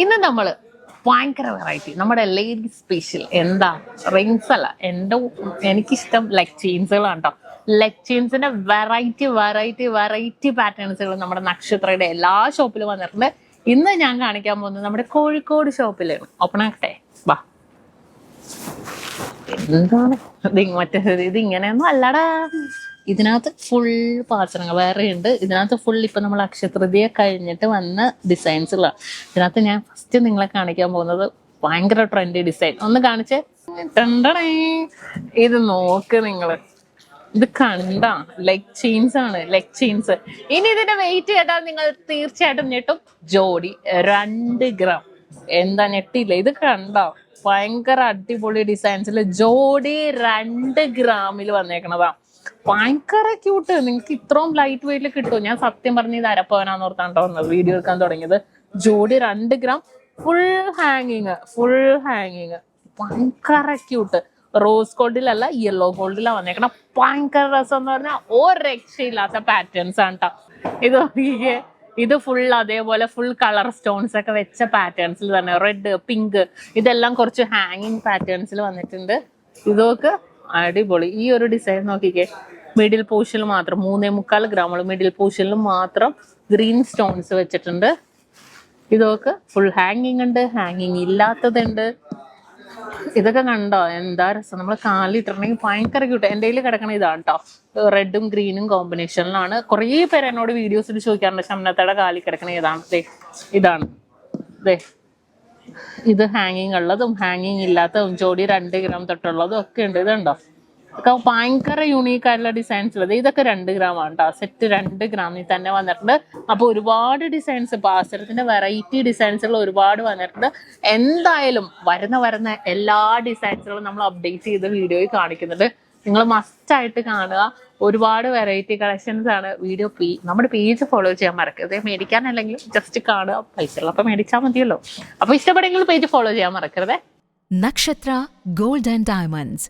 ഇന്ന് നമ്മള് ഭയങ്കര വെറൈറ്റി നമ്മുടെ ലേഡി സ്പെഷ്യൽ എന്താ റിങ്സ് അല്ല എനിക്കിഷ്ടം ലെഗ് ചെയിൻസുകളാണ് കേട്ടോ. ലെഗ് ചെയിൻസിന്റെ വെറൈറ്റി പാറ്റേൺസുകൾ നമ്മുടെ നക്ഷത്രയുടെ എല്ലാ ഷോപ്പിലും വന്നിട്ടുണ്ട്. ഇന്ന് ഞാൻ കാണിക്കാൻ പോകുന്നത് നമ്മുടെ കോഴിക്കോട് ഷോപ്പിലാണ്. ഓപ്പൺ ആക്കട്ടെ, വാ. എന്താണ് ഇത് ഇങ്ങനെയൊന്നും അല്ലടാ. ഇതിനകത്ത് ഫുൾ പാചകങ്ങൾ വേറെ ഉണ്ട്. ഇതിനകത്ത് ഫുൾ ഇപ്പൊ നമ്മൾ അക്ഷയതൃതീയ കഴിഞ്ഞിട്ട് വന്ന ഡിസൈൻസുകളാണ്. ഇതിനകത്ത് ഞാൻ ഫസ്റ്റ് നിങ്ങളെ കാണിക്കാൻ പോകുന്നത് ഭയങ്കര ട്രെൻഡി ഡിസൈൻ. ഒന്ന് കാണിച്ചേ. ഇത് നോക്ക് നിങ്ങള്, ഇത് കണ്ട ലെഗ് ചെയിൻസ് ആണ്, ലെഗ് ചെയിൻസ്. ഇനി ഇതിന്റെ വെയിറ്റ് കേട്ടാൽ നിങ്ങൾ തീർച്ചയായിട്ടും ഞെട്ടും. ജോഡി 2 ഗ്രാം. എന്താ ഞെട്ടില്ല? ഇത് കണ്ടോ? ഭയങ്കര അടിപൊളി ഡിസൈൻസിൽ ജോഡി 2 ഗ്രാമിൽ വന്നേക്കണതാ. ഭയങ്കര ക്യൂട്ട്. നിങ്ങൾക്ക് ഇത്രയും ലൈറ്റ് വെയിറ്റിൽ കിട്ടും. ഞാൻ സത്യം പറഞ്ഞ ഇത് അരപ്പവനാന്ന് ഓർത്താണ്ടോ വന്നത് വീഡിയോ എടുക്കാൻ തുടങ്ങിയത്. ജോഡി 2 ഗ്രാം, ഫുൾ ഹാങ്ങിങ്. ഭയങ്കര ക്യൂട്ട്. റോസ് ഗോൾഡിലല്ല, യെല്ലോ ഗോൾഡിലാണ് വന്നേക്കണം. ഭയങ്കര രസം എന്ന് പറഞ്ഞാൽ ഒരു രക്ഷയില്ലാത്ത പാറ്റേൺസ് ആണ് കേട്ടോ. ഇത് ഫുൾ അതേപോലെ ഫുൾ കളർ സ്റ്റോൺസ് ഒക്കെ വെച്ച പാറ്റേൺസിൽ തന്നെ, റെഡ്, പിങ്ക്, ഇതെല്ലാം കുറച്ച് ഹാങ്ങിങ് പാറ്റേൺസിൽ വന്നിട്ടുണ്ട്. ഇതൊക്കെ അടിപൊളി. ഈ ഒരു ഡിസൈൻ നോക്കിക്കേ, മിഡിൽ പോർഷനിൽ മാത്രം 3.25 ഗ്രാമുള്ള മിഡിൽ പോർഷനിൽ മാത്രം ഗ്രീൻ സ്റ്റോൺസ് വെച്ചിട്ടുണ്ട്. ഇതൊക്കെ ഫുൾ ഹാങ്ങിങ് ഉണ്ട്, ഹാങ്ങിങ് ഇല്ലാത്തതുണ്ട്. ഇതൊക്കെ കണ്ടോ എന്താ രസം. നമ്മൾ കാലിട്ടിട്ടുണ്ടെങ്കിൽ ഭയങ്കര ക്യൂട്ട്. എൻ്റെ കയ്യിൽ കിടക്കണ ഇതാണ് കേട്ടോ, റെഡും ഗ്രീനും കോമ്പിനേഷനിലാണ്. കുറേ പേര് എന്നോട് വീഡിയോസിൽ ചോദിക്കാറുണ്ട് ഷംനത്തയുടെ കാലിൽ കിടക്കണ ഏതാണ്. ഇതാണ് ഇത് ഹാങ്ങിങ് ഉള്ളതും ഹാങ്ങിങ് ഇല്ലാത്തതും ജോഡി 2 ഗ്രാം തൊട്ടുള്ളതും ഒക്കെ ഉണ്ട്. ഇതുണ്ടോ, ഒക്കെ ഭയങ്കര യൂണീക്ക് ആയിട്ടുള്ള ഡിസൈൻസ് ഉള്ളത്. ഇതൊക്കെ 2 ഗ്രാം ആണ് കേട്ടോ. സെറ്റ് 2 ഗ്രാമിൽ തന്നെ വന്നിട്ടുണ്ട്. അപ്പൊ ഒരുപാട് ഡിസൈൻസ്, പാസരത്തിന്റെ വെറൈറ്റി ഡിസൈൻസുകൾ ഒരുപാട് വന്നിട്ടുണ്ട്. എന്തായാലും വരുന്ന എല്ലാ ഡിസൈൻസുകളും നമ്മൾ അപ്ഡേറ്റ് ചെയ്ത് വീഡിയോയിൽ കാണിക്കുന്നുണ്ട്. നിങ്ങൾ മസ്റ്റ് ആയിട്ട് കാണുക. ഒരുപാട് വെറൈറ്റി കളക്ഷൻസ് ആണ്. നമ്മുടെ പേജ് ഫോളോ ചെയ്യാൻ മറക്കരുത്. മേടിക്കാനല്ലെങ്കിൽ ജസ്റ്റ് കാണുക, പൈസ ഉള്ളപ്പോൾ മേടിച്ചാൽ മതിയല്ലോ. അപ്പൊ ഇഷ്ടപ്പെടുമെങ്കിൽ പേജ് ഫോളോ ചെയ്യാൻ മറക്കരുത്. നക്ഷത്ര ഗോൾഡ് ആൻഡ് ഡയമണ്ട്സ്,